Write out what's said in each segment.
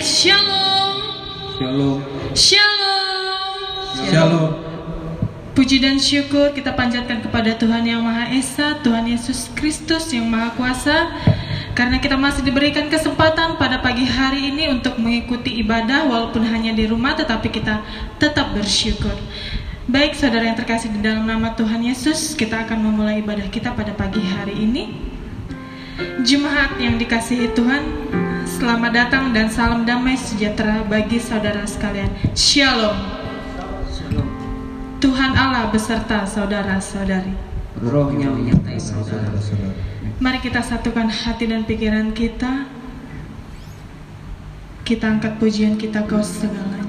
Shalom. Shalom. Shalom. Shalom. Puji dan syukur kita panjatkan kepada Tuhan Yang Maha Esa, Tuhan Yesus Kristus yang Maha Kuasa, karena kita masih diberikan kesempatan pada pagi hari ini untuk mengikuti ibadah walaupun hanya di rumah, tetapi kita tetap bersyukur. Baik saudara yang terkasih di dalam nama Tuhan Yesus, kita akan memulai ibadah kita pada pagi hari ini. Jemaat yang dikasihi Tuhan, selamat datang dan salam damai sejahtera bagi saudara sekalian. Shalom. Tuhan Allah beserta saudara-saudari. Rohnya menyertai saudara-saudara. Mari kita satukan hati dan pikiran kita. Kita angkat pujian kita, Kau segalanya.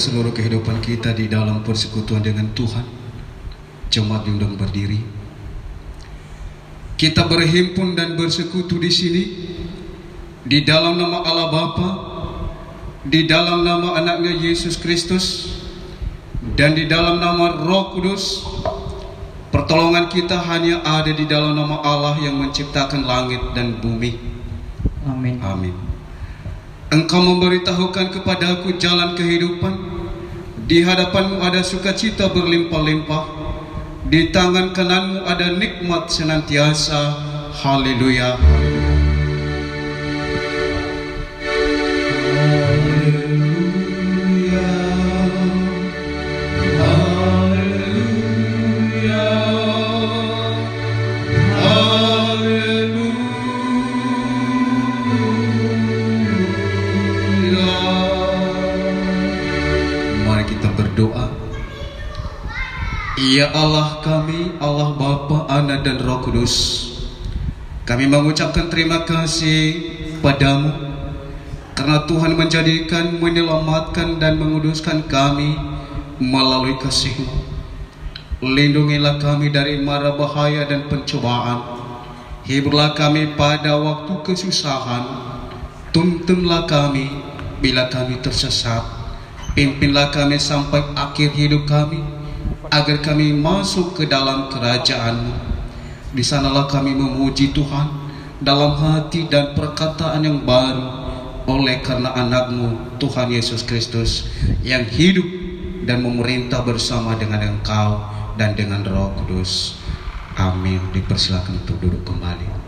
seluruh kehidupan kita di dalam persekutuan dengan Tuhan. Jemaat diundang berdiri. Kita berhimpun dan bersekutu di sini di dalam nama Allah Bapa, di dalam nama anaknya Yesus Kristus, dan di dalam nama Roh Kudus. Pertolongan kita hanya ada di dalam nama Allah yang menciptakan langit dan bumi. Amin. Amin. Engkau memberitahukan kepadaku jalan kehidupan. Di hadapanmu ada sukacita berlimpah-limpah. Di tangan kananmu ada nikmat senantiasa. Haleluya. Mari kita berdoa. Ya Allah kami, Allah Bapa, Anak dan Roh Kudus, kami mengucapkan terima kasih padamu karena Tuhan menjadikan, menyelamatkan dan menguduskan kami melalui kasih-Mu. Lindungilah kami dari mara bahaya dan pencobaan. Hiburlah kami pada waktu kesusahan. Tuntunlah kami bila kami tersesat. Pimpinlah kami sampai akhir hidup kami, agar kami masuk ke dalam kerajaan-Mu. Di sanalah kami memuji Tuhan dalam hati dan perkataan yang baru, oleh karena anak-Mu Tuhan Yesus Kristus yang hidup dan memerintah bersama dengan Engkau dan dengan Roh Kudus. Amin. Dipersilakan untuk duduk kembali.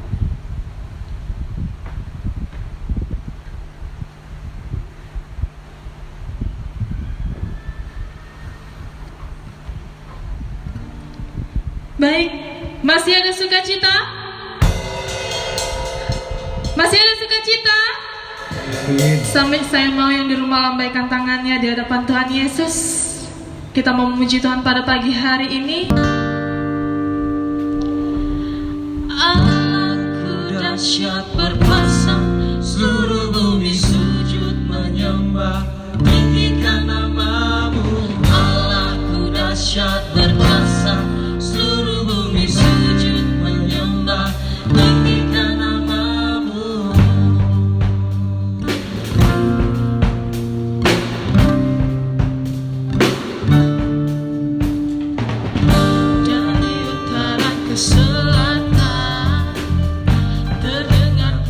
Baik, masih ada sukacita? Masih ada sukacita? Sampai saya mau yang di rumah lambaikan tangannya di hadapan Tuhan Yesus. Kita mau memuji Tuhan pada pagi hari ini. Aku dahsyat berkuasa, seluruh bumi sujud menyembah, tinggikan nama-Mu. Allahku dahsyat berkuasa, seluruh bumi sujud menyembah, tinggikan nama-Mu. Dari utara ke selatan terdengar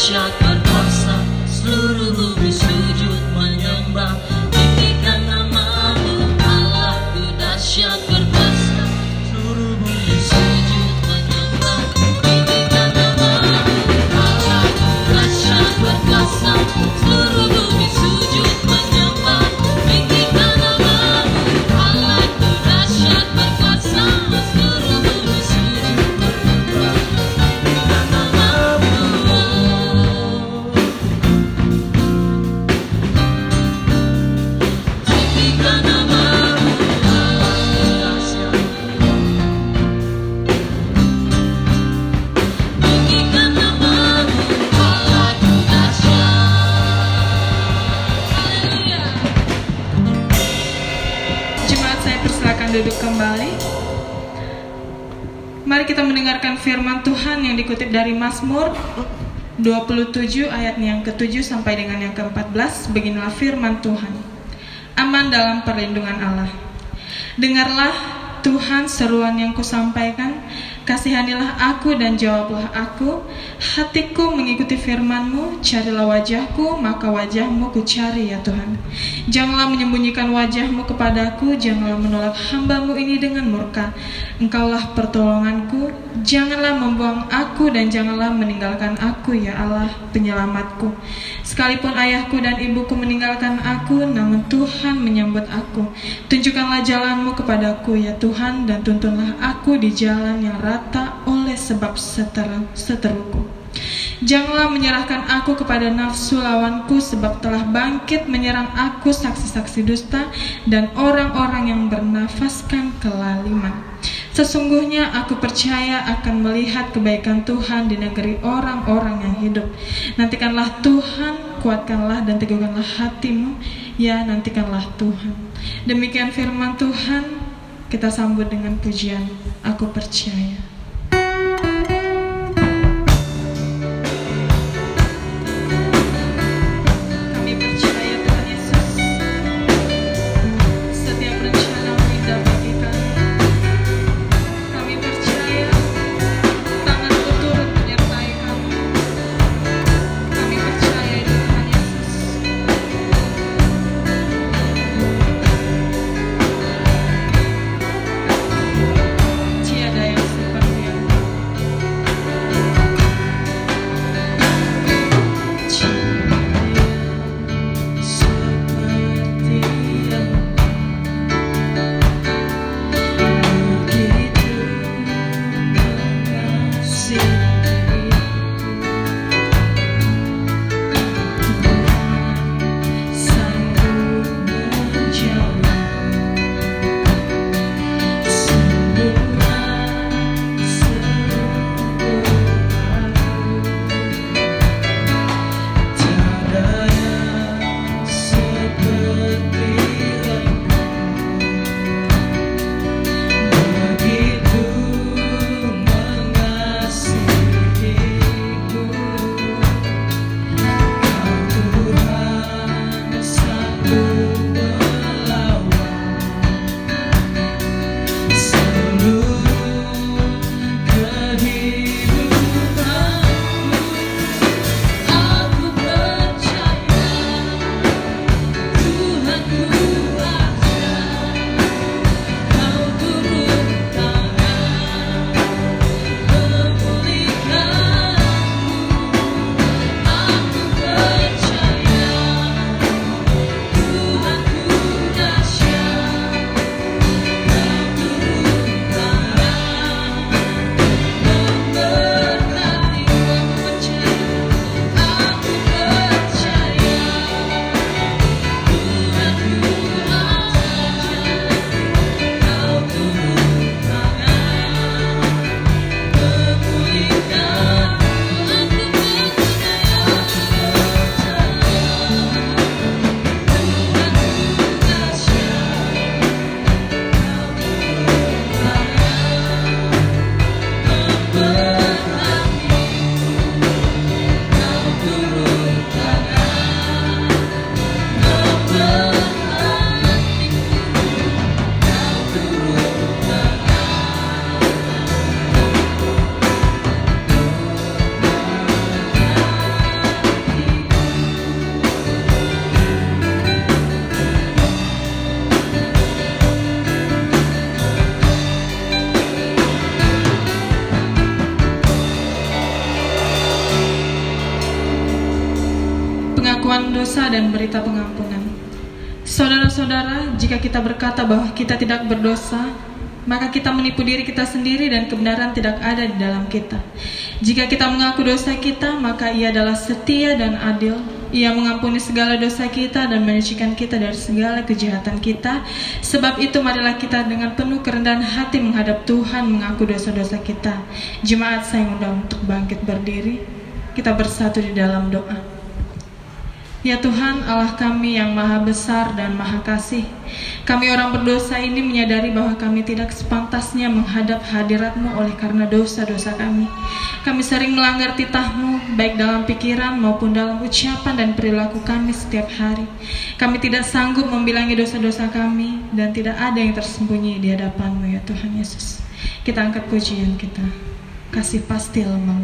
dahsyat berkuasa, seluruh bumi sujud menyembah, tinggikan namamu. Allahku dahsyat berkuasa, seluruh bumi sujud menyembah, tinggikan namamu. Allahku dahsyat berkuasa, seluruh bumi sujud menyembah, tinggikan namamu. Allahku dahsyat berkuasa, seluruh bumi sujud menyembah, tinggikan namamu. Tinggikan namamu. Allahku dahsyat, tinggikan namamu. Allahku dahsyat. Haleluya. Jemaat, saya persilakan duduk kembali. Mari kita mendengarkan firman Tuhan yang dikutip dari Mazmur 27 ayat yang ke-7 sampai dengan yang ke-14. Beginilah firman Tuhan. Aman dalam perlindungan Allah. Dengarlah Tuhan seruan yang kusampaikan, kasihanilah aku dan jawablah aku. Hatiku mengikuti firman-Mu, carilah wajah-Ku, maka wajah-Mu ku cari ya Tuhan. Janganlah menyembunyikan wajah-Mu kepadaku, janganlah menolak hamba-Mu ini dengan murka. Engkaulah pertolonganku, janganlah membuang aku dan janganlah meninggalkan aku ya Allah penyelamatku. Sekalipun ayahku dan ibuku meninggalkan aku, namun Tuhan menyambut aku. Tunjukkanlah jalan-Mu kepadaku ya Tuhan, dan tuntunlah aku di jalan yang rata oleh sebab seteruku. Janganlah menyerahkan aku kepada nafsu lawanku, sebab telah bangkit menyerang aku saksi-saksi dusta dan orang-orang yang bernafaskan kelaliman. Sesungguhnya aku percaya akan melihat kebaikan Tuhan di negeri orang-orang yang hidup. Nantikanlah Tuhan, kuatkanlah dan teguhkanlah hatimu, ya nantikanlah Tuhan. Demikian firman Tuhan, kita sambut dengan pujian, aku percaya. Kami percaya Tuhan Yesus, setiap rencana-Mu indah bagi kami. Kami percaya tangan-Mu turut menyertai kami. Kami percaya Tuhan Yesus. Tiada yang seperti dosa dan berita pengampunan. Saudara-saudara, jika kita berkata bahwa kita tidak berdosa, maka kita menipu diri kita sendiri dan kebenaran tidak ada di dalam kita. Jika kita mengaku dosa kita, maka Ia adalah setia dan adil. Ia mengampuni segala dosa kita dan menyucikan kita dari segala kejahatan kita. Sebab itu marilah kita dengan penuh kerendahan hati menghadap Tuhan mengaku dosa-dosa kita. Jemaat saya undang untuk bangkit berdiri. Kita bersatu di dalam doa. Ya Tuhan, Allah kami yang maha besar dan maha kasih, kami orang berdosa ini menyadari bahwa kami tidak sepantasnya menghadap hadirat-Mu oleh karena dosa-dosa kami. Kami sering melanggar titah-Mu, baik dalam pikiran maupun dalam ucapan dan perilaku kami setiap hari. Kami tidak sanggup membilangi dosa-dosa kami, dan tidak ada yang tersembunyi di hadapan-Mu ya Tuhan Yesus. Kita angkat pujian kita, kasih pasti lemah.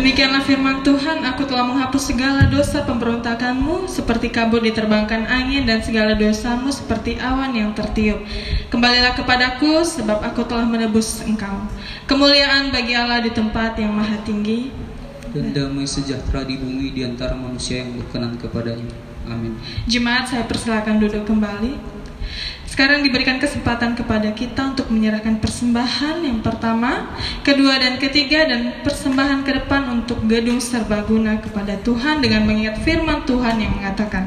Demikianlah firman Tuhan, aku telah menghapus segala dosa pemberontakanmu seperti kabut diterbangkan angin dan segala dosamu seperti awan yang tertiup. Kembalilah kepadaku sebab aku telah menebus engkau. Kemuliaan bagi Allah di tempat yang maha tinggi dan damai sejahtera di bumi di antara manusia yang berkenan kepadanya. Amin. Jemaat, saya persilakan duduk kembali. Sekarang diberikan kesempatan kepada kita untuk menyerahkan persembahan yang pertama, kedua, dan ketiga, dan persembahan ke depan untuk gedung serbaguna kepada Tuhan dengan mengingat firman Tuhan yang mengatakan,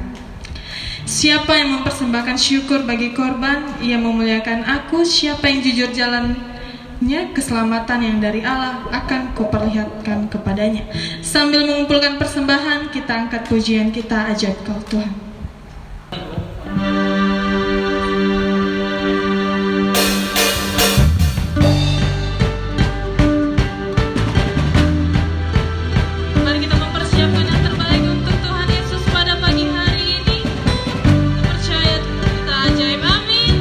siapa yang mempersembahkan syukur bagi korban, ia memuliakan aku. Siapa yang jujur jalannya, keselamatan yang dari Allah akan kuperlihatkan kepadanya. Sambil mengumpulkan persembahan, kita angkat pujian kita, ajaib Kau Tuhan. Mari kita mempersiapkan yang terbaik untuk Tuhan Yesus pada pagi hari ini. Kita percaya kita ajaib, amin.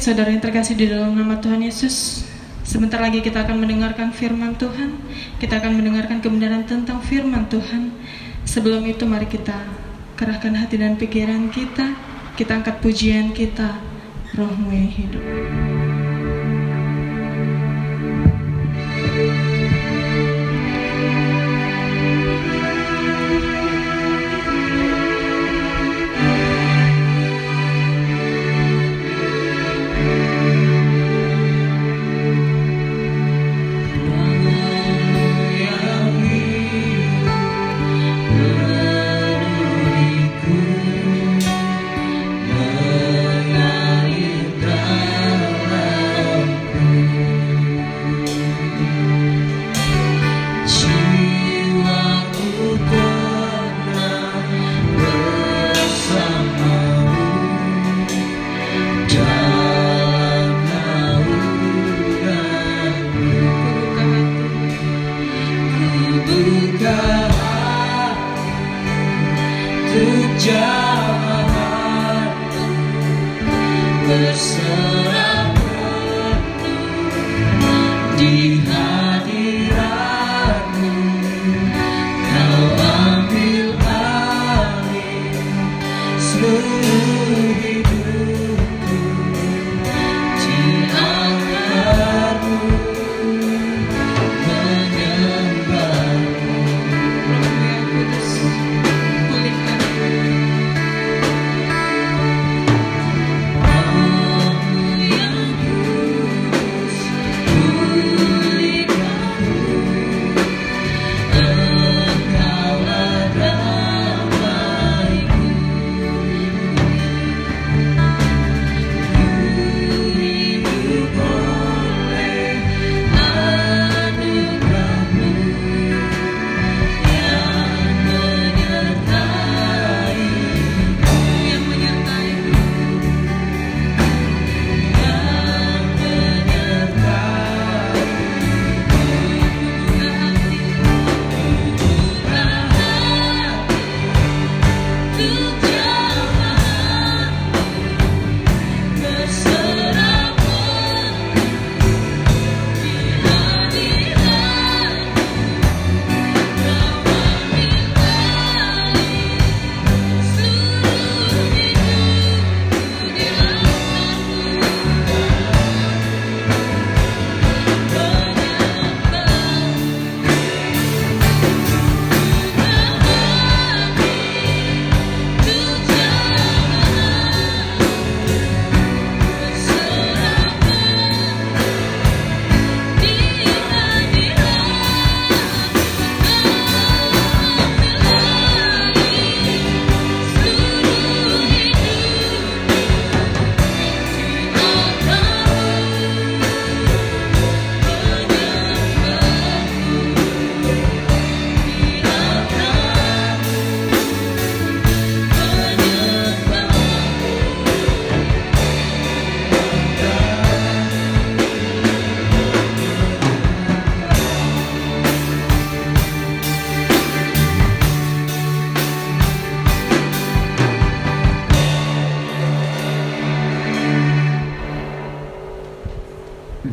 saudara yang terkasih di dalam nama Tuhan Yesus, sebentar lagi kita akan mendengarkan firman Tuhan. Kita akan mendengarkan kebenaran tentang firman Tuhan. Sebelum itu mari kita kerahkan hati dan pikiran kita. Kita angkat pujian kita, Roh-Mu yang hidup.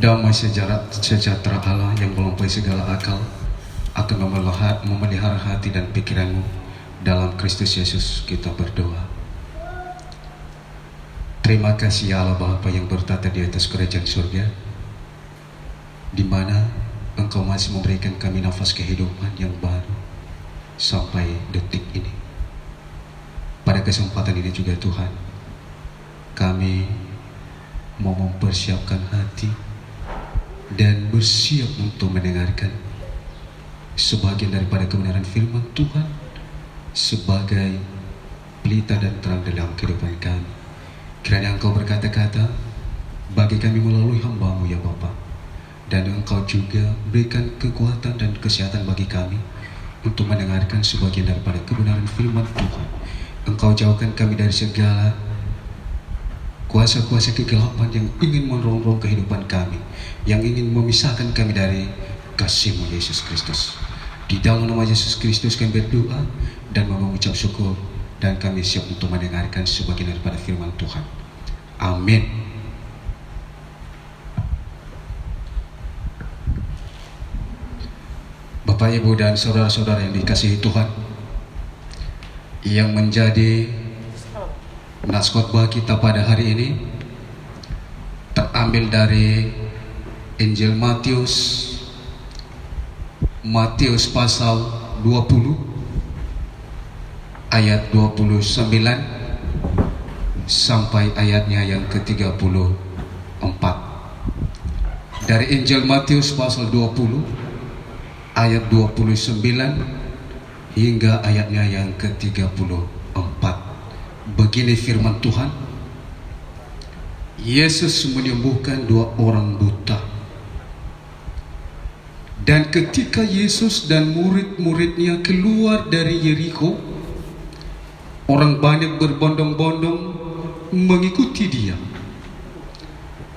Damai sejahtera Allah yang melampaui segala akal akan memelihara hati dan pikiranmu dalam Kristus Yesus. Kita berdoa. Terima kasih ya Allah Bapa yang bertata di atas kerajaan surga, di mana Engkau masih memberikan kami nafas kehidupan yang baru sampai detik ini. Pada kesempatan ini juga Tuhan, kami mau mempersiapkan hati dan bersiap untuk mendengarkan sebagian daripada kebenaran firman Tuhan sebagai pelita dan terang dalam kehidupan kami. Kiranya Engkau berkata-kata bagi kami melalui hamba-Mu ya Bapa, dan Engkau juga berikan kekuatan dan kesehatan bagi kami untuk mendengarkan sebagian daripada kebenaran firman Tuhan. Engkau jauhkan kami dari segala kuasa-kuasa kegelapan yang ingin merongrong kehidupan kami, yang ingin memisahkan kami dari kasih-Mu Yesus Kristus. Di dalam nama Yesus Kristus kami berdoa dan mengucap syukur, dan kami siap untuk mendengarkan sebagian daripada firman Tuhan. Amin. Bapak, Ibu, dan saudara-saudara yang dikasihi Tuhan, yang menjadi nas khotbah kita pada hari ini terambil dari Injil Matius pasal 20 ayat 29 sampai ayatnya yang ke-34. Dari Injil Matius pasal 20 ayat 29 hingga ayatnya yang ke-34. Begini firman Tuhan. Yesus menyembuhkan 2 orang buta. Dan ketika Yesus dan murid-muridnya keluar dari Yerikho, orang banyak berbondong-bondong mengikuti dia.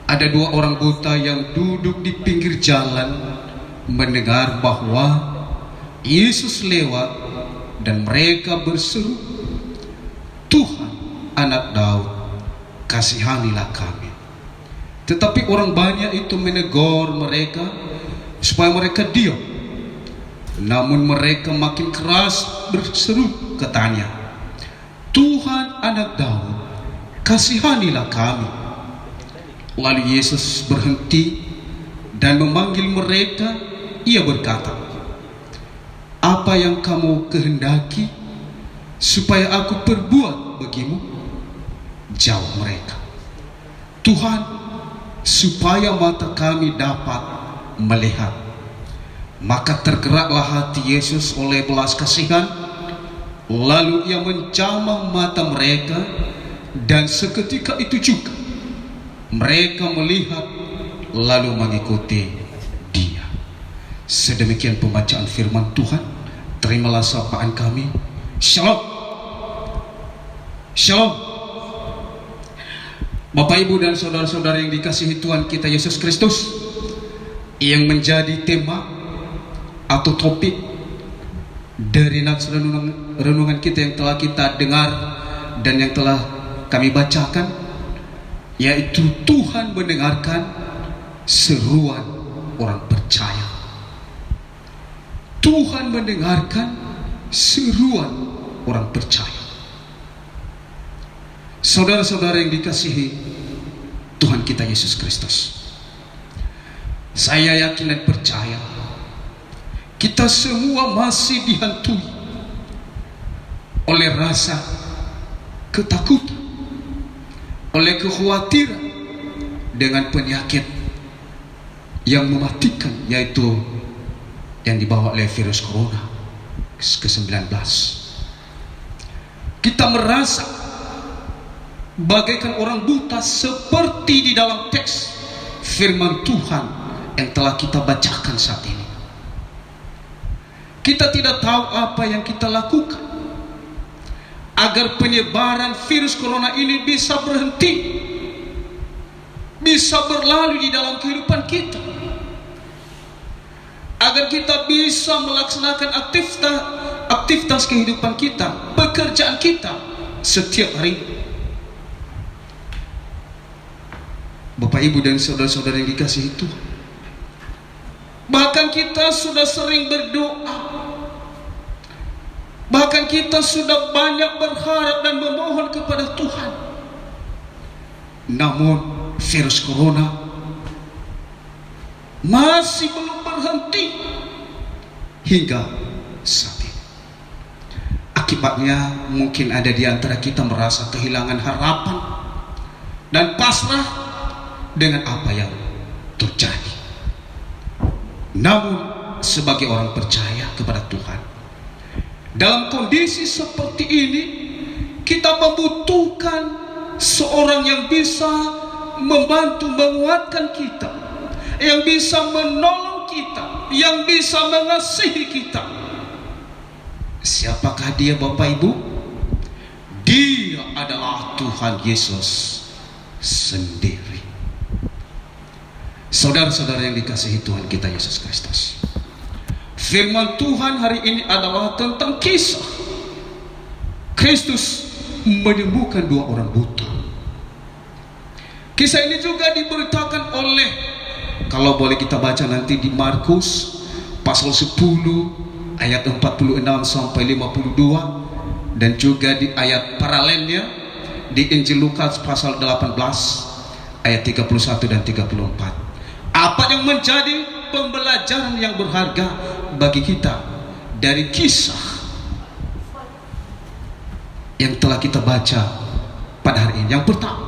Ada 2 orang buta yang duduk di pinggir jalan mendengar bahwa Yesus lewat, dan mereka berseru, "Tuhan, Anak Daud, kasihanilah kami." Tetapi orang banyak itu menegur mereka supaya mereka diam. Namun mereka makin keras berseru, katanya, "Tuhan, Anak Daud, kasihanilah kami." Lalu Yesus berhenti dan memanggil mereka. Ia berkata, "Apa yang kamu kehendaki supaya aku perbuat bagimu?" Jawab mereka, "Tuhan, supaya mata kami dapat melihat." Maka tergeraklah hati Yesus oleh belas kasihan. Lalu ia menjamah mata mereka, dan seketika itu juga mereka melihat lalu mengikuti dia. Sedemikian pembacaan firman Tuhan. Terimalah sapaan kami. Shalom. Shalom. Bapak, Ibu, dan saudara-saudara yang dikasihi Tuhan kita Yesus Kristus, yang menjadi tema atau topik dari nats renungan kita yang telah kita dengar dan yang telah kami bacakan, yaitu Tuhan mendengarkan seruan orang percaya. Tuhan mendengarkan seruan orang percaya. Saudara-saudara yang dikasihi Tuhan kita Yesus Kristus, saya yakin dan percaya kita semua masih dihantui oleh rasa ketakutan, oleh kekhawatiran dengan penyakit yang mematikan, yaitu yang dibawa oleh virus corona ke-19. Kita merasa bagaikan orang buta, seperti di dalam teks firman Tuhan yang telah kita bacakan saat ini. Kita tidak tahu apa yang kita lakukan agar penyebaran virus corona ini bisa berhenti, bisa berlalu di dalam kehidupan kita, agar kita bisa melaksanakan aktivitas kehidupan kita, pekerjaan kita setiap hari. Bapak, Ibu, dan saudara-saudara yang dikasihi Tuhan, bahkan kita sudah sering berdoa, bahkan kita sudah banyak berharap dan memohon kepada Tuhan, namun virus corona masih belum berhenti hingga saat ini. Akibatnya mungkin ada di antara kita merasa kehilangan harapan dan pasrah dengan apa yang terjadi. Namun sebagai orang percaya kepada Tuhan, dalam kondisi seperti ini kita membutuhkan seorang yang bisa membantu menguatkan kita, yang bisa menolong kita, yang bisa mengasihi kita. Siapakah dia, Bapak, Ibu? Dia adalah Tuhan Yesus sendiri. Saudara-saudara yang dikasihi Tuhan kita Yesus Kristus, firman Tuhan hari ini adalah tentang kisah Kristus menyembuhkan 2 orang buta. Kisah ini juga diberitakan oleh, kalau boleh kita baca nanti di Markus pasal 10 ayat 46 sampai 52, dan juga di ayat paralelnya di Injil Lukas pasal 18 ayat 31 dan 34. Apa yang menjadi pembelajaran yang berharga bagi kita dari kisah yang telah kita baca pada hari ini? Yang pertama,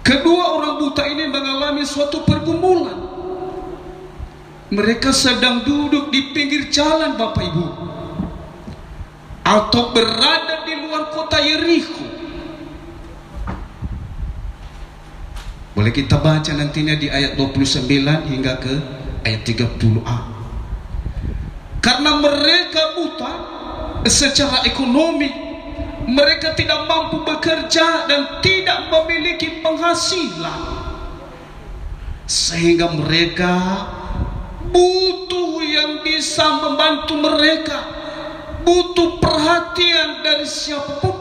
kedua orang buta ini mengalami suatu pergumulan. Mereka sedang duduk di pinggir jalan, Bapak Ibu, atau berada di luar kota Yerikho. Boleh kita baca nantinya di ayat 29 hingga ke ayat 30a. Karena mereka buta secara ekonomi, mereka tidak mampu bekerja dan tidak memiliki penghasilan, sehingga mereka butuh yang bisa membantu mereka, butuh perhatian dari siapapun.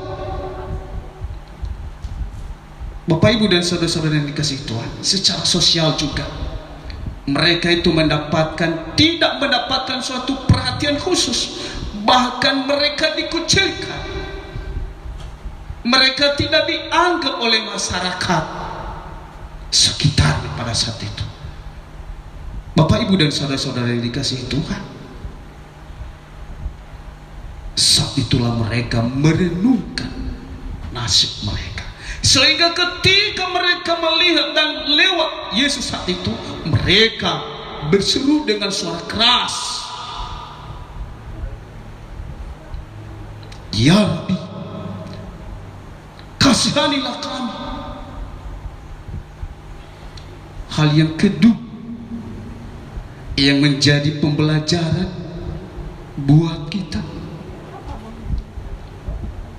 Bapak Ibu dan saudara-saudara yang dikasihi Tuhan, secara sosial juga mereka itu tidak mendapatkan suatu perhatian khusus, bahkan mereka dikucilkan, mereka tidak dianggap oleh masyarakat sekitar pada saat itu. Bapak Ibu dan saudara-saudara yang dikasihi Tuhan, saat itulah mereka merenungkan nasib mereka, sehingga ketika mereka melihat dan lewat Yesus saat itu, mereka berseru dengan suara keras, "Ya Rabbi, kasihanilah kami." Hal yang kedua yang menjadi pembelajaran buat kita,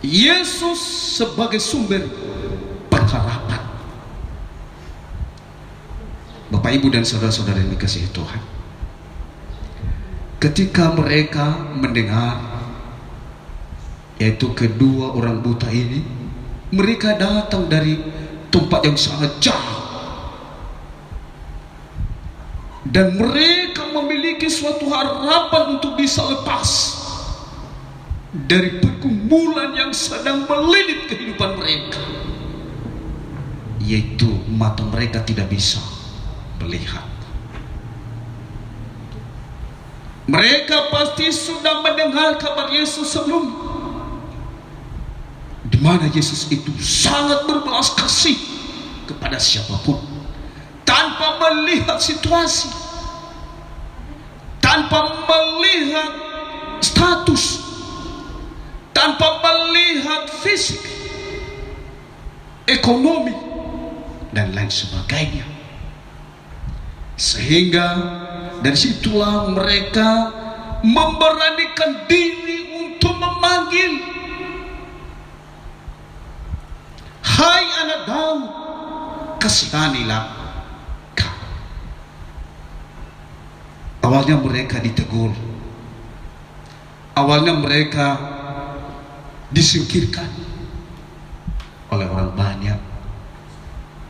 Yesus sebagai sumber pengharapan. Bapak Ibu dan saudara-saudara yang dikasihi Tuhan, ketika mereka mendengar, yaitu kedua orang buta ini, mereka datang dari tempat yang sangat jauh, dan mereka memiliki suatu harapan untuk bisa lepas dari pergumulan yang sedang melilit kehidupan mereka, yaitu mata mereka tidak bisa melihat. Mereka pasti sudah mendengar kabar Yesus sebelum, di mana Yesus itu sangat berbelas kasih kepada siapapun, tanpa melihat situasi, tanpa melihat status, tanpa melihat fisik, ekonomi, dan lain sebagainya. Sehingga dari situlah mereka memberanikan diri untuk memanggil, "Hai anak Daud, kasihanilah kami." Awalnya mereka ditegur, awalnya mereka disingkirkan oleh orang banyak,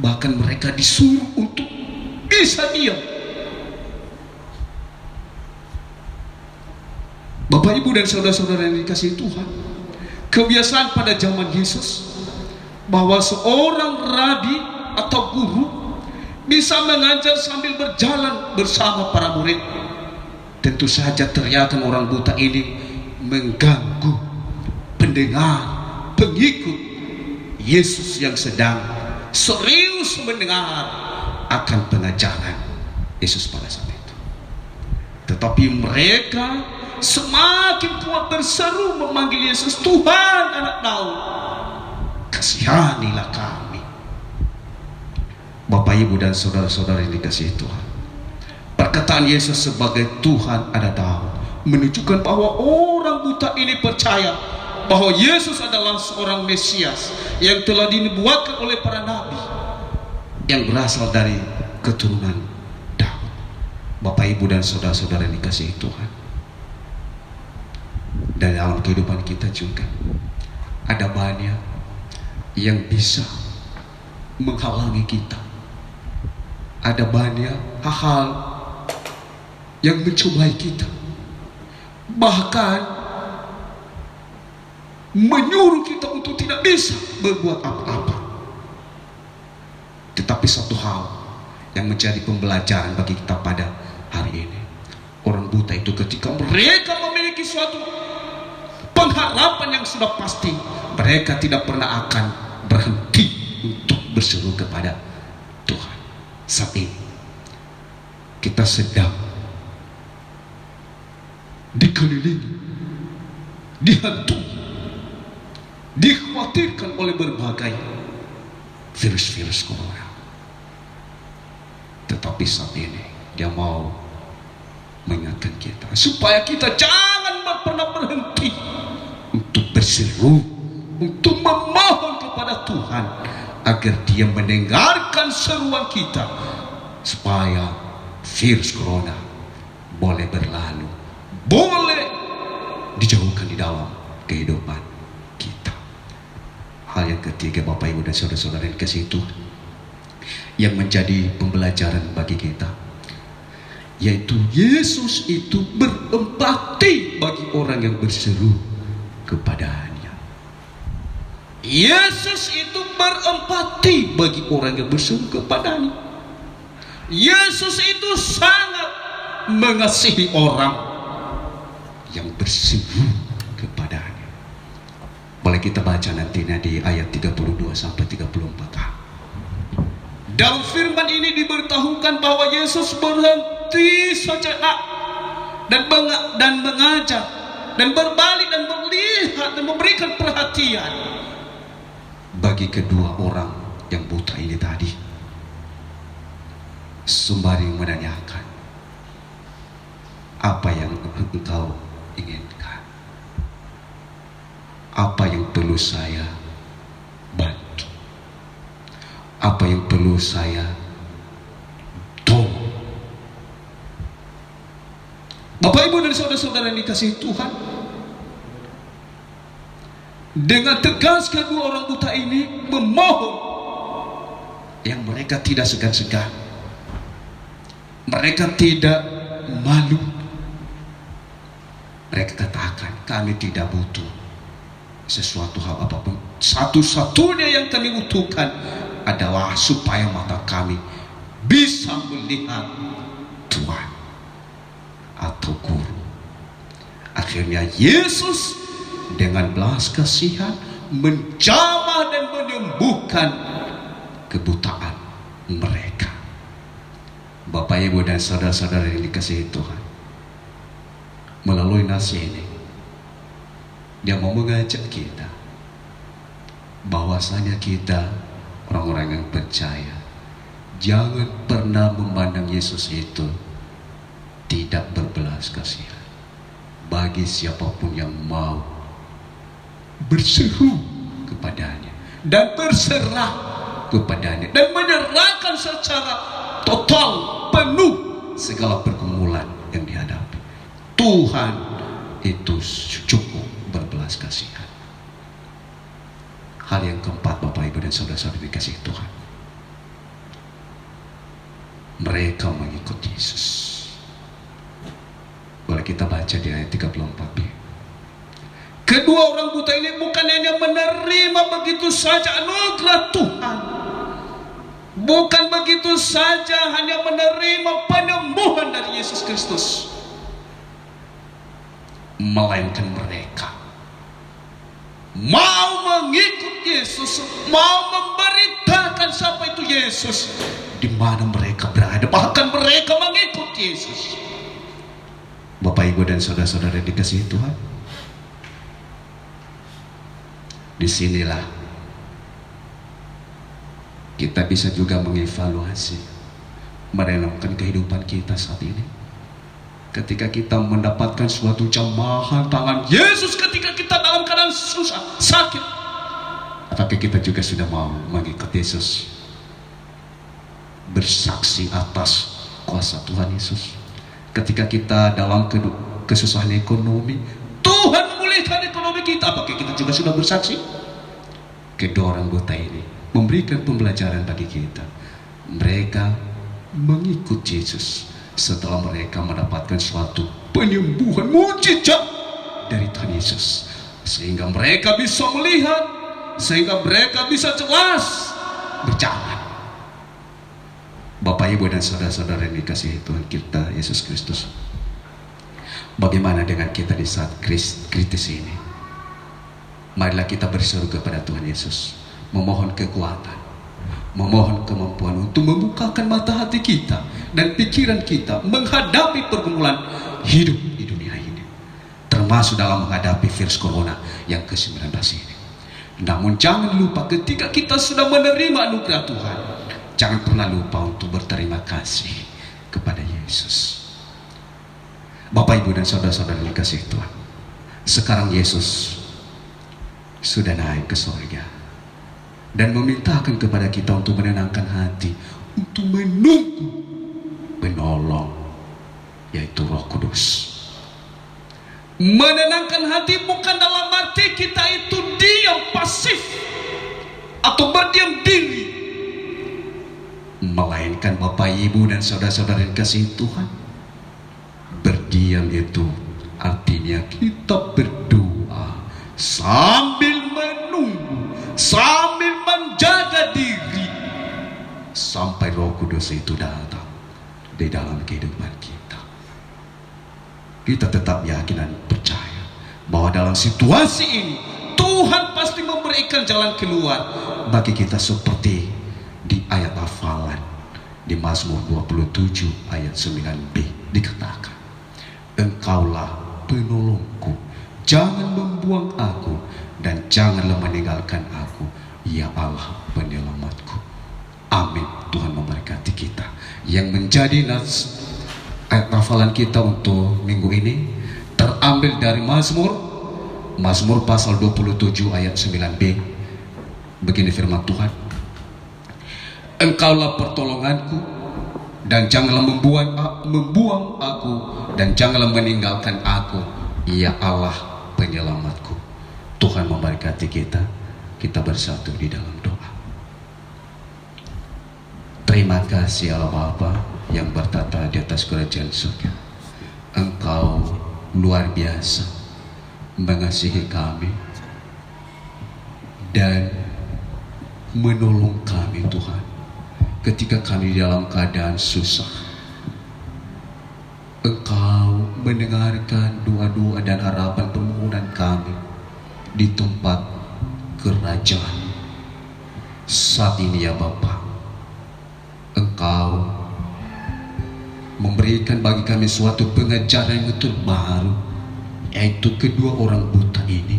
bahkan mereka disuruh untuk bisa diam. Bapak Ibu dan saudara-saudara yang dikasihi Tuhan, kebiasaan pada zaman Yesus bahwa seorang rabi atau guru bisa mengajar sambil berjalan bersama para murid. Tentu saja teriakan orang buta ini mengganggu pendengar, pengikut Yesus yang sedang serius mendengar akan pengajaran Yesus pada saat itu. Tetapi mereka semakin kuat berseru memanggil Yesus, "Tuhan, anak Daud, kasihanilah kami." Bapak Ibu dan saudara-saudara yang dikasihi Tuhan, perkataan Yesus sebagai Tuhan anak Daud menunjukkan bahwa orang buta ini percaya bahwa Yesus adalah seorang Mesias yang telah dinubuatkan oleh para nabi, yang berasal dari keturunan Daud. Bapak Ibu dan saudara-saudara yang dikasihi Tuhan, dari dalam kehidupan kita juga ada banyak yang bisa menghalangi kita, ada banyak hal-hal yang mencobai kita, bahkan menyuruh kita untuk tidak bisa berbuat apa-apa. Tetapi satu hal yang menjadi pembelajaran bagi kita pada hari ini, orang buta itu ketika mereka memiliki suatu pengharapan yang sudah pasti, mereka tidak pernah akan berhenti untuk berseru kepada Tuhan. Saat ini kita sedang dikelilingi, dihantui, dikhawatirkan oleh berbagai virus-virus corona. Tetapi saat ini dia mau mengingatkan kita supaya kita jangan pernah berhenti untuk berseru, untuk memohon kepada Tuhan agar dia mendengarkan seruan kita, supaya virus corona boleh berlalu, boleh dijauhkan di dalam kehidupan kita. Hal yang ketiga, Bapak Ibu dan saudara-saudara yang dikasihi Tuhan, yang menjadi pembelajaran bagi kita, yaitu Yesus itu berempati bagi orang yang berseru kepadanya. Yesus itu berempati bagi orang yang berseru kepadanya. Yesus itu sangat mengasihi orang yang berseru kepadanya. Boleh kita baca nantinya di ayat 32 sampai 34a. Dalam firman ini diberitahukan bahwa Yesus berhenti sejenak dan mengajar dan berbalik dan melihat dan memberikan perhatian bagi kedua orang yang buta ini tadi, sembari menanyakan, apa yang engkau inginkan? Apa yang perlu saya bantu? Apa yang perlu saya tolong? Bapak, Ibu dan saudara-saudara yang dikasihi Tuhan, dengan tegas kedua orang buta ini memohon, yang mereka tidak segan-segan, mereka tidak malu. Mereka katakan, kami tidak butuh sesuatu hal apapun. Satu-satunya yang kami butuhkan adalah supaya mata kami bisa melihat Tuhan atau Guru. Akhirnya Yesus dengan belas kasihan menjamah dan menyembuhkan kebutaan mereka. Bapak, Ibu dan saudara-saudara yang dikasihi Tuhan, melalui nasi ini dia mau mengajak kita bahwasanya kita orang-orang yang percaya jangan pernah memandang Yesus itu tidak berbelas kasihan bagi siapapun yang mau berseru kepadanya dan berserah kepadanya dan menyerahkan secara total penuh segala pergumulan yang dihadapi. Tuhan itu cukup berbelas kasihan. Hal yang keempat, Bapak, Ibu dan saudara-saudara dikasihi Tuhan, mereka mengikut Yesus. Boleh kita baca di ayat 34b. Kedua orang buta ini bukan hanya menerima begitu saja anugerah Tuhan, bukan begitu saja hanya menerima penyembuhan dari Yesus Kristus, melainkan mereka mau mengikut Yesus, mau memberitakan siapa itu Yesus di mana mereka berada, bahkan mereka mengikut Yesus. Bapak, Ibu dan saudara-saudara dikasihi Tuhan, disinilah kita bisa juga mengevaluasi, merenungkan kehidupan kita saat ini. Ketika kita mendapatkan suatu jamahan tangan Yesus, ketika kita dalam keadaan susah, sakit, apakah kita juga sudah mau mengikut Yesus, bersaksi atas kuasa Tuhan Yesus? Ketika kita dalam kesusahan ekonomi, Tuhan memulihkan ekonomi kita, apakah kita juga sudah bersaksi? Kedua orang buta ini memberikan pembelajaran bagi kita. Mereka mengikut Yesus setelah mereka mendapatkan suatu penyembuhan mujizat dari Tuhan Yesus, sehingga mereka bisa melihat, sehingga mereka bisa jelas berjalan. Bapak, Ibu, dan saudara-saudara yang dikasihi Tuhan kita Yesus Kristus, bagaimana dengan kita di saat kritis ini? Marilah kita berseru kepada Tuhan Yesus, memohon kekuatan, memohon kemampuan untuk membukakan mata hati kita dan pikiran kita menghadapi pergumulan hidup di dunia ini, termasuk dalam menghadapi virus corona yang ke-19 ini. Namun jangan lupa, ketika kita sudah menerima anugerah Tuhan, jangan pernah lupa untuk berterima kasih kepada Yesus. Bapak, Ibu, dan saudara-saudara yang dikasihi Tuhan, sekarang Yesus sudah naik ke surga dan memintakan kepada kita untuk menenangkan hati, untuk menunggu penolong, yaitu Roh Kudus. Menenangkan hati bukan dalam arti kita itu diam pasif atau berdiam diri, melainkan Bapak, Ibu, dan saudara-saudara yang dikasihi Tuhan, berdiam itu artinya kita berdoa sambil menunggu, sambil menjaga diri sampai Roh Kudus itu datang di dalam kehidupan kita. Kita tetap yakin dan percaya bahwa dalam situasi ini Tuhan pasti memberikan jalan keluar bagi kita, seperti di ayat hafalan di Mazmur 27 ayat 9b dikatakan, Engkaulah penolongku, jangan membuang aku dan janganlah meninggalkan aku, ya Allah penyelamatku. Amin. Tuhan memberkati kita. Yang menjadi ayat hafalan kita untuk minggu ini terambil dari Mazmur pasal 27 ayat 9b. Begini firman Tuhan, Engkaulah pertolonganku dan janganlah membuang aku dan janganlah meninggalkan aku, ya Allah penyelamatku. Tuhan memberkati kita. Kita bersatu di dalam doa. Terima kasih Allah Bapa yang bertata di atas kerajaan surga. Engkau luar biasa mengasihi kami dan menolong kami, Tuhan, ketika kami dalam keadaan susah. Engkau mendengarkan doa-doa dan harapan permohonan kami di tempat kerajaan saat ini, ya Bapa. Engkau memberikan bagi kami suatu pengajaran yang betul baru, yaitu kedua orang buta ini,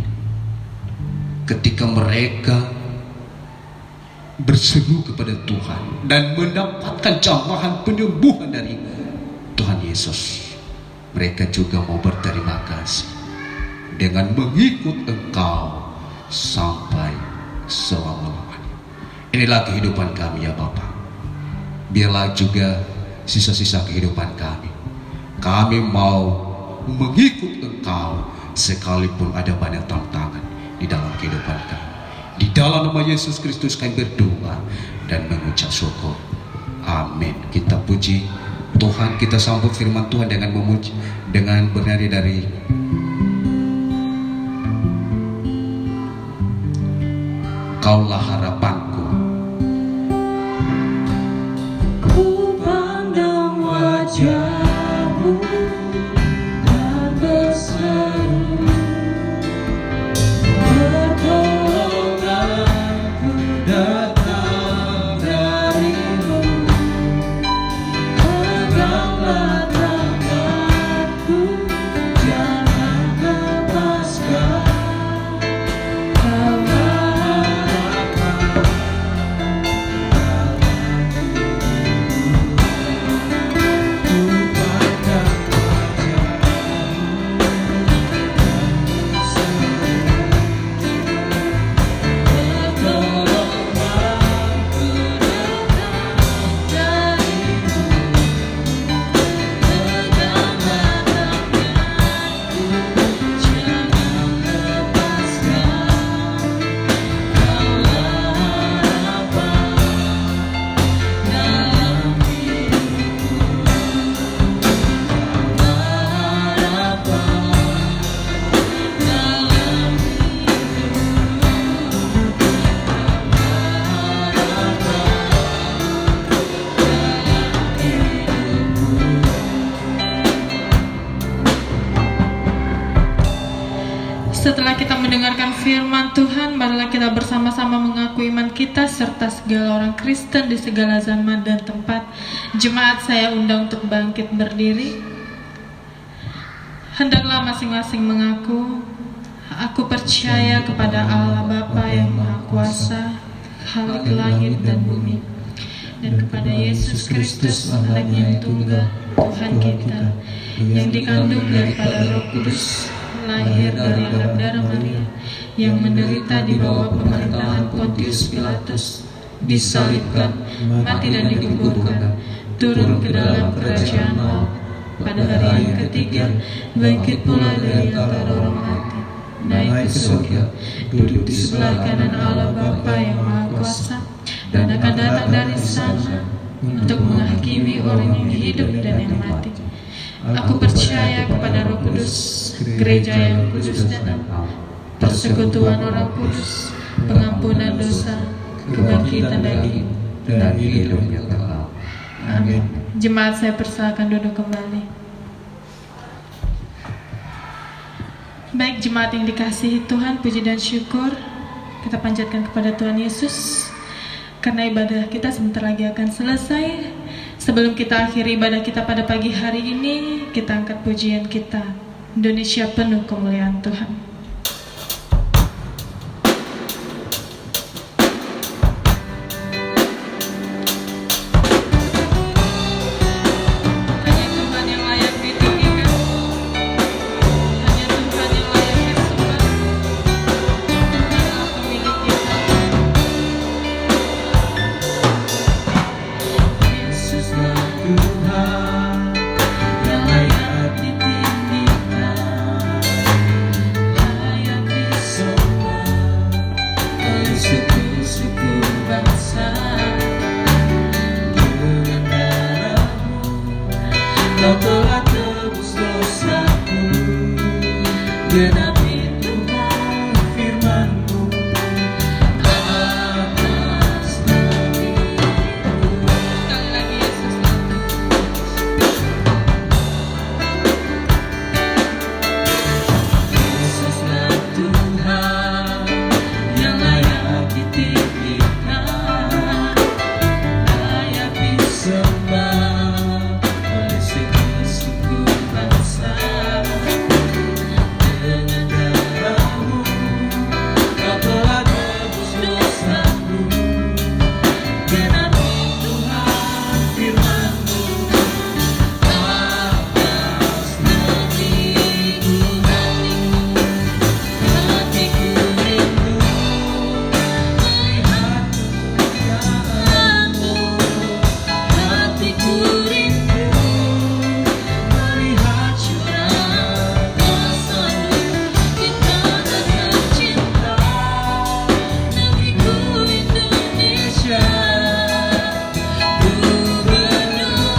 ketika mereka berseru kepada Tuhan dan mendapatkan jambahan penyembuhan dari Tuhan Yesus, mereka juga mau berterima kasih dengan mengikut Engkau sampai selama-lamanya. Inilah kehidupan kami, ya Bapa. Biarlah juga sisa-sisa kehidupan kami, kami mau mengikut Engkau sekalipun ada banyak tantangan di dalam kehidupan kami. Di dalam nama Yesus Kristus kami berdoa dan mengucap syukur. Amin. Kita puji Tuhan, kita sambut firman Tuhan dengan memuji, dengan bernyanyi dari Kaulah harapanku. Ku pandang wajah-Mu dan berseru, pertolonganku datang dari-Mu. Peganglah tanganku, jangan lepaskan. Kaulah harapanku. Setelah kita mendengarkan firman Tuhan, marilah kita bersama-sama mengaku iman kita serta segala orang Kristen di segala zaman dan tempat. Jemaat, saya undang untuk bangkit berdiri. Hendaklah masing-masing mengaku, aku percaya kepada Allah Bapa yang Maha Kuasa, Khalik langit dan bumi, dan kepada Yesus Kristus, Anaknya yang tunggal, Tuhan kita, yang dikandung daripada Roh Kudus, lahir dari anak darah Maria, yang menderita di bawah pemerintahan Pontius Pilatus, disalibkan, mati dan dikuburkan, turun ke dalam kerajaan maut, pada hari yang ketiga bangkit pula dari antara orang mati, naik ke surga, duduk di sebelah kanan Allah Bapa yang Maha Kuasa, dan akan datang dari sana untuk menghakimi orang yang hidup dan yang mati. Aku percaya kepada Roh Kudus, gereja yang kudus dan am, persekutuan orang kudus, pengampunan dosa, kebangkitan daging, dan hidup yang kekal. Amin. Jemaat, saya persilakan duduk kembali. Baik jemaat yang dikasihi Tuhan, puji dan syukur kita panjatkan kepada Tuhan Yesus, karena ibadah kita sebentar lagi akan selesai. Sebelum kita akhiri ibadah kita pada pagi hari ini, kita angkat pujian kita, Indonesia penuh kemuliaan Tuhan. Kau telah tebus dosaku, genapi Tuhan firman-Mu atas diriku. Sekali lagi Yesus. Yesuslah Tuhan yang layak ditinggikan, layak disembah oleh suku bangsa. Dengan darah-Mu Kau telah tebus dosaku, genapi Tuhan firman-Mu atas negeriku. Hatiku rindu melihat kemuliaan-Mu, hatiku rindu melihat curahan kuasa-Mu. Kita tetap cinta negeriku Indonesia, gubernur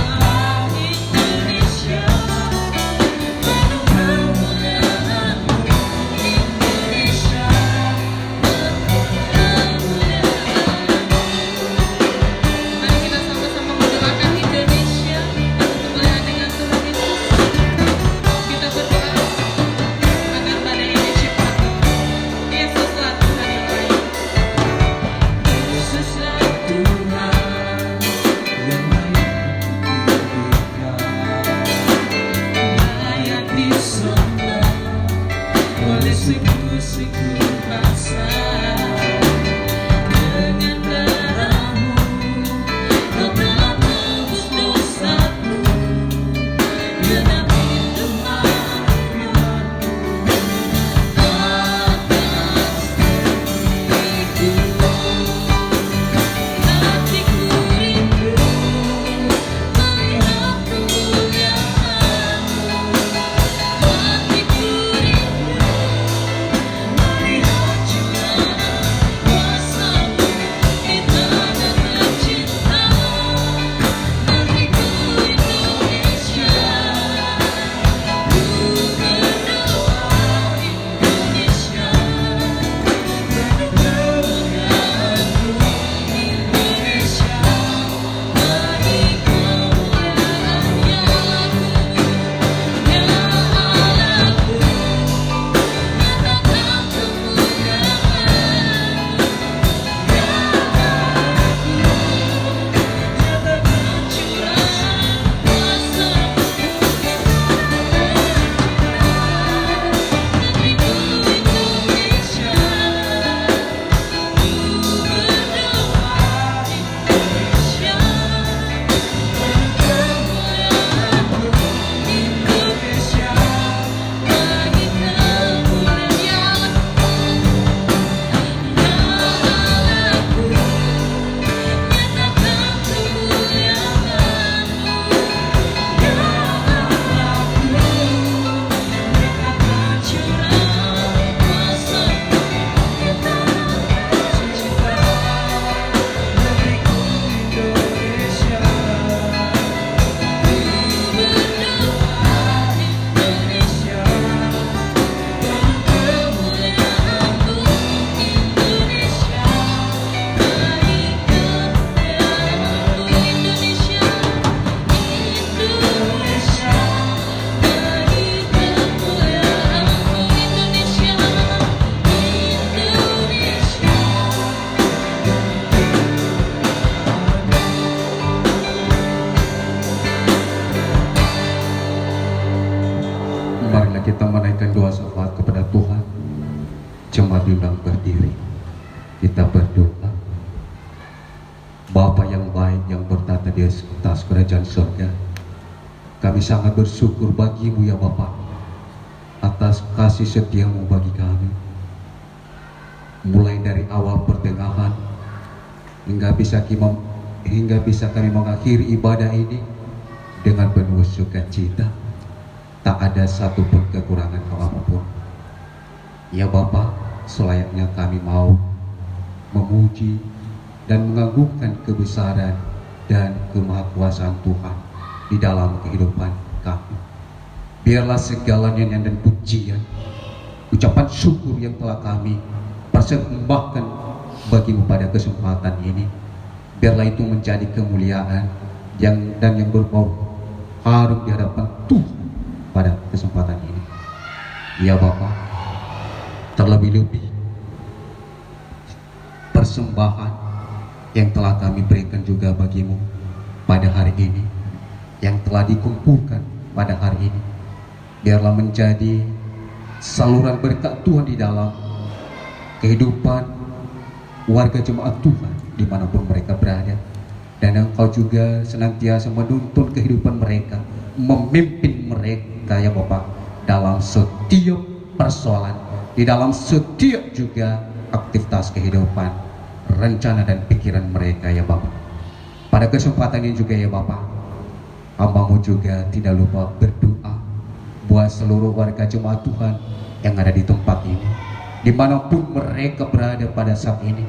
Indonesia, penuh kemuliaan-Mu Indonesia, Mari kita sama-sama mendoakan Indonesia kemuliaan dengan Tuhan Yesus. Kita berdoa agar badai ini cepat. Yesuslah Tuhan yang baik. Yesuslah Tuhan yang layak disembah oleh suku-suku bangsa. Dengan darah-Mu Kau telah tebus dosaku, genapi Tuhan firman-Mu atas diriku. Hatiku rindu melihat kemuliaan-Mu, hatiku rindu Marilah kita menaikkan doa syafaat kepada Tuhan. Jemaat diundang berdiri. Kita berdoa. Bapa yang baik yang bertata di atas kerajaan surga, kami sangat bersyukur bagi-Mu ya Bapa, atas kasih setia-Mu bagi kami. Mulai dari awal pertengahan hingga bisa kami mengakhiri ibadah ini dengan penuh sukacita. Tak ada satupun kekurangan apapun. Ya Bapa, selayaknya kami mau memuji dan mengagungkan kebesaran dan kemahakuasaan Tuhan di dalam kehidupan kami. Biarlah segala nyanyian dan pujian, ucapan syukur yang telah kami persembahkan bagi-Mu pada kesempatan ini, biarlah itu menjadi kemuliaan yang berbau harum di hadapan Tuhan pada kesempatan ini. Ya Bapa, terlebih-lebih persembahan yang telah kami berikan juga bagi-Mu pada hari ini, yang telah dikumpulkan pada hari ini, biarlah menjadi saluran berkat Tuhan di dalam kehidupan warga jemaat Tuhan dimanapun mereka berada. Dan Engkau juga senantiasa menuntun kehidupan mereka, memimpin mereka ya Bapak, dalam setiap persoalan, di dalam setiap juga aktivitas kehidupan, rencana dan pikiran mereka ya Bapak. Pada kesempatan ini juga ya Bapak, hamba-Mu juga tidak lupa berdoa buat seluruh warga jemaat Tuhan yang ada di tempat ini, dimanapun mereka berada pada saat ini.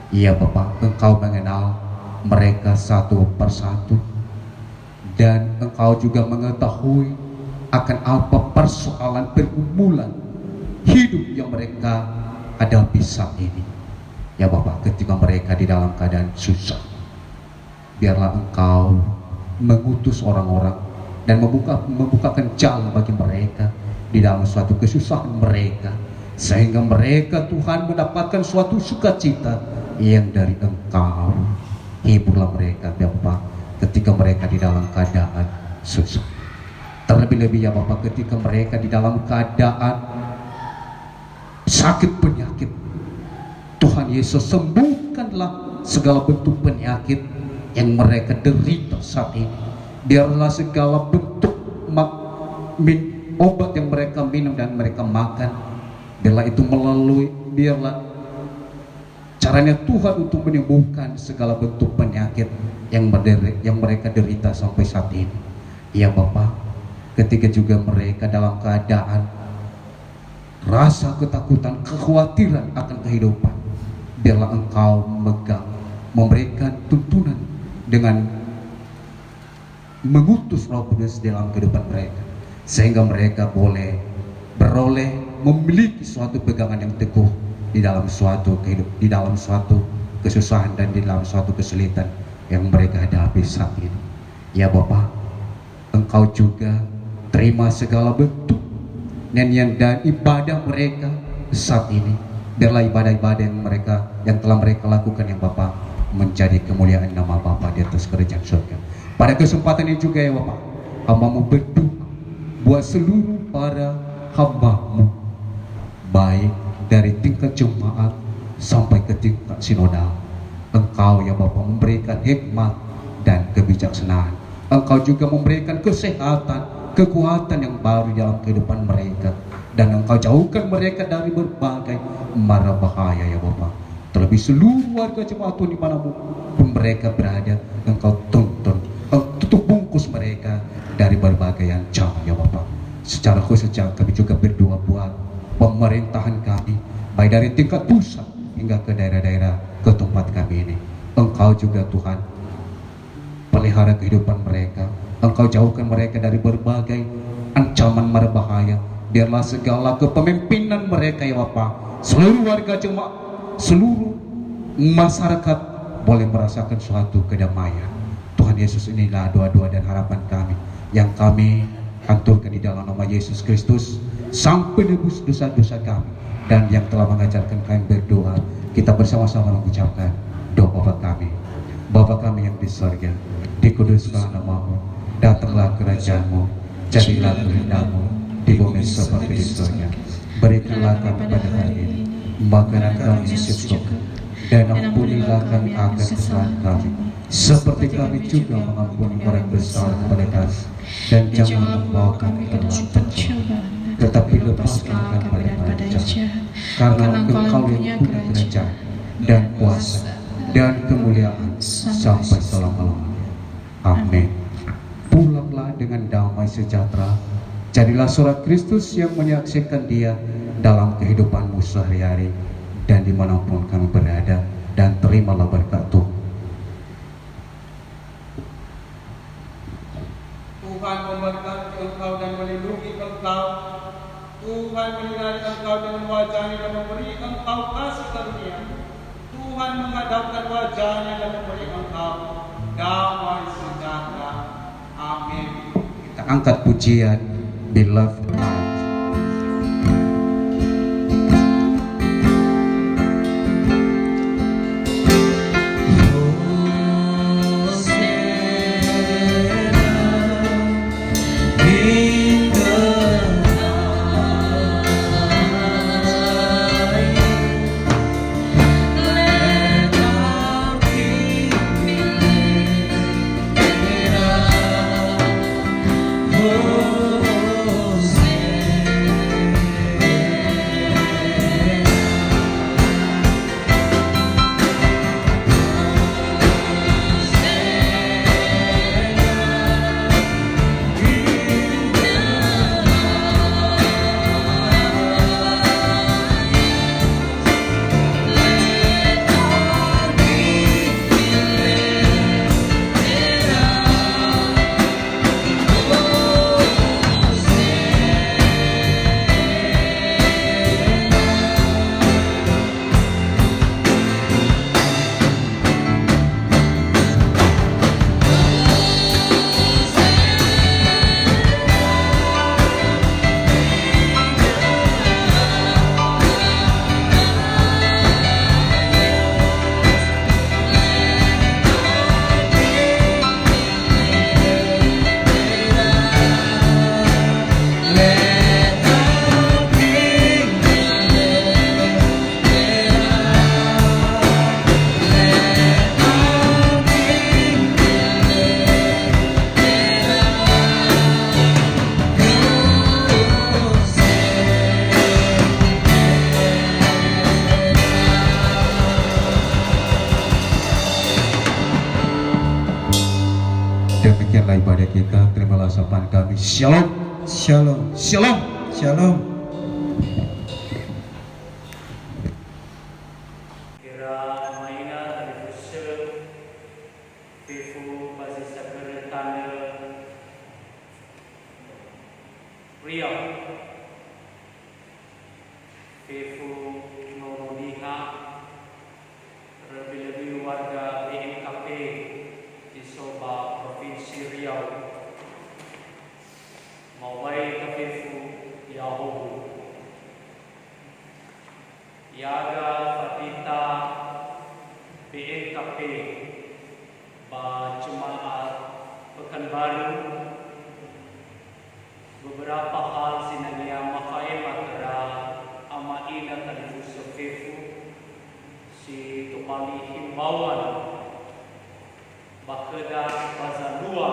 Ya Bapak, Engkau mengenal mereka satu persatu, dan Engkau juga mengetahui akan apa persoalan pergumulan hidup yang mereka hadapi saat ini. Ya Bapak, ketika mereka di dalam keadaan susah, biarlah Engkau mengutus orang-orang dan membukakan jalan bagi mereka di dalam suatu kesusahan mereka, sehingga mereka Tuhan mendapatkan suatu sukacita yang dari Engkau. Hiburlah mereka ya Bapak ketika mereka di dalam keadaan susah. Terlebih-lebih ya Bapak ketika mereka di dalam keadaan sakit penyakit, Tuhan Yesus sembuhkanlah segala bentuk penyakit yang mereka derita saat ini. Biarlah segala bentuk obat yang mereka minum dan mereka makan, biarlah itu biarlah caranya Tuhan untuk menyembuhkan segala bentuk penyakit yang mereka derita sampai saat ini. Ya Bapak, ketika juga mereka dalam keadaan rasa ketakutan, kekhawatiran akan kehidupan, biarlah Engkau memberikan tuntunan dengan mengutus Roh Kudus dalam kehidupan mereka, sehingga mereka boleh beroleh memiliki suatu pegangan yang teguh di dalam suatu kehidupan, di dalam suatu kesusahan dan di dalam suatu kesulitan yang mereka hadapi saat ini. Ya Bapak, Engkau juga terima segala bentuk nyanyian dan ibadah mereka saat ini. Biarlah ibadah-ibadah yang telah mereka lakukan yang Bapak menjadi kemuliaan nama Bapa di atas kerajaan surga. Pada kesempatan ini juga ya Bapak, hamba-Mu berdoa buat seluruh para hamba-Mu, baik dari tingkat jemaat sampai ke tingkat sinodal. Engkau ya Bapak memberikan hikmat dan kebijaksanaan. Engkau juga memberikan kesehatan, kekuatan yang baru dalam kehidupan mereka, dan Engkau jauhkan mereka dari berbagai mara bahaya ya Bapak. Terlebih seluruh warga jemaat Tuhan dimanapun mereka berada, Engkau tuntun, tutup bungkus mereka dari berbagai ancaman ya Bapak. Secara khusus kami juga berdoa buat pemerintahan kami, baik dari tingkat pusat hingga ke daerah-daerah ke tempat kami ini. Engkau juga Tuhan pelihara kehidupan mereka, Engkau jauhkan mereka dari berbagai ancaman mara bahaya. Biarlah segala kepemimpinan mereka ya Bapak, seluruh warga jemaat, seluruh masyarakat boleh merasakan suatu kedamaian. Tuhan Yesus, inilah doa-doa dan harapan kami yang kami aturkan di dalam nama Yesus Kristus, Sang Penebus dosa-dosa kami, dan yang telah mengajarkan kami berdoa. Kita bersama-sama mengucapkan doa Bapa kami. Bapa kami yang di surga, dikuduskanlah nama-Mu, datanglah kerajaan-Mu, jadilah kehendak-Mu di bumi kami seperti istilahnya. Berikanlah kami pada hari ini makanan kami secukupnya, dan ampunilah kami akan kesalahan kami, seperti kami juga mengampuni orang bersalah kepada kami. Dan jangan membawa kami ke dalam pencobaan, tetapi lepaskan kami dari jahat. Karena Engkau yang punya kerajaan dan kuasa dan kemuliaan sampai selama-lamanya. Amin. Pulanglah dengan damai sejahtera. Jadilah surat Kristus yang menyaksikan Dia dalam kehidupanmu sehari-hari dan dimanapun kami berada, dan terimalah berkat Tuhan. Tuhan memberkati engkau dan melindungi engkau. Tuhan menyinari engkau dengan wajah-Nya dan memberi engkau kasih karunia. Tuhan menghadapkan wajah-Nya dan memberi engkau damai sejahtera. Amin. Kita angkat pujian Beloved Heart. Demikianlah ibadah kita. Terimalah sapaan kami. Shalom. Shalom. Shalom. Shalom. Kira maina terbusa Pifu pasti sekeretana Riau Pifu Norodiha lebih-lebih warga BNKP di Soba Provinsi Riau Mawai Kapifu Yahobu Yaga Fatita BNKP Ba Jemaat Pekanbaru beberapa hal sinanya makaima kera ama ina tadi Yusufifu si tupali himbauan bakeda bazalua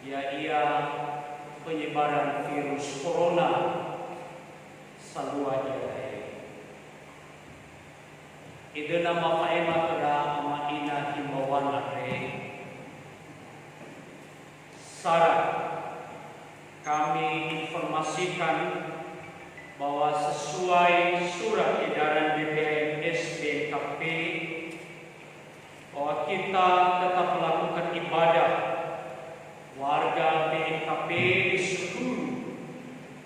ya ia penyebaran virus corona salua jaya idena makaima kera ama ina himbauan ade syarat kami informasikan bahwa sesuai surat edaran BPMS BNKP bahwa kita tetap melakukan ibadah warga BNKP di seluruh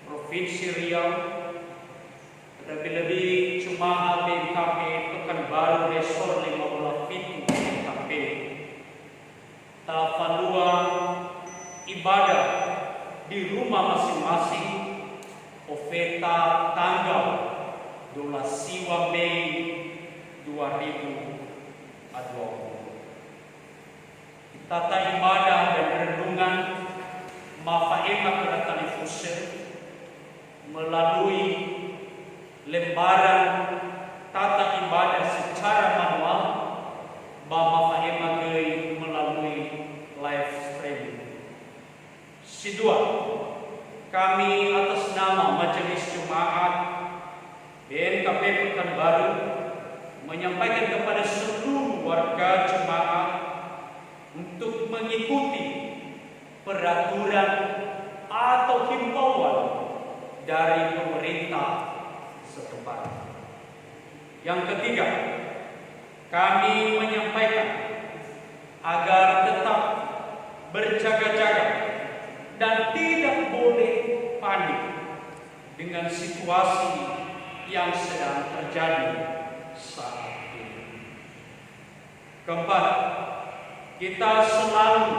Provinsi Riau, lebih-lebih jemaah BNKP Pekanbaru Resor 15 Pitu BNKP Tafalua ibadah di rumah masing-masing ofeta tanggal 12 Mei 2020. Tata ibadah dan renungan mafaema kedatang Fuse melalui lembaran tata ibadah secara manual, Bapak Emagai melalui live streaming. Kedua, kami atas nama Majelis Jemaat BNKP Pekanbaru menyampaikan kepada seluruh warga jemaat untuk mengikuti peraturan atau himbauan dari pemerintah setempat. Yang ketiga, kami menyampaikan agar tetap berjaga-jaga dan tidak boleh panik dengan situasi yang sedang terjadi saat ini. Keempat, kita selalu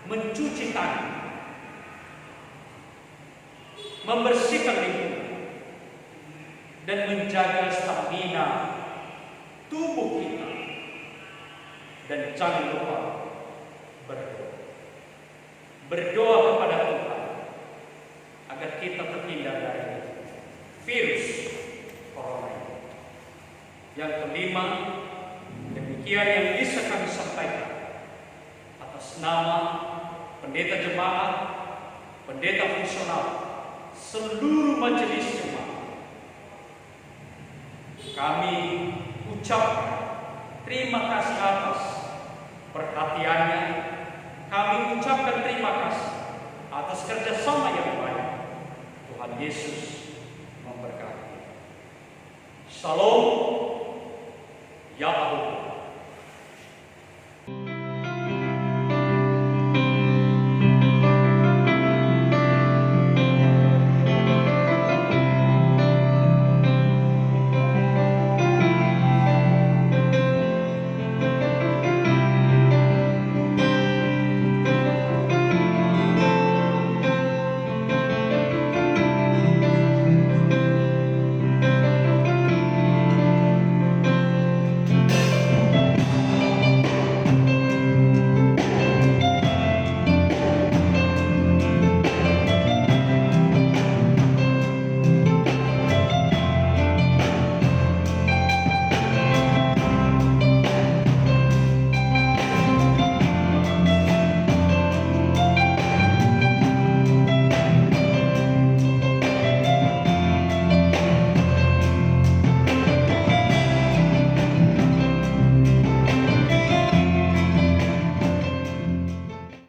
mencuci tangan, membersihkan lingkungan, dan menjaga stamina tubuh kita. Dan jangan lupa berdoa. Berdoa kepada Tuhan agar kita terhindar dari virus corona ini. Yang kelima, demikian yang bisa kami sampaikan atas nama pendeta jemaat, pendeta fungsional, seluruh majelis jemaat. Kami ucapkan terima kasih atas perhatiannya. Kami ucapkan terima kasih atas kerjasama yang baik. Tuhan Yesus memberkati. Shalom.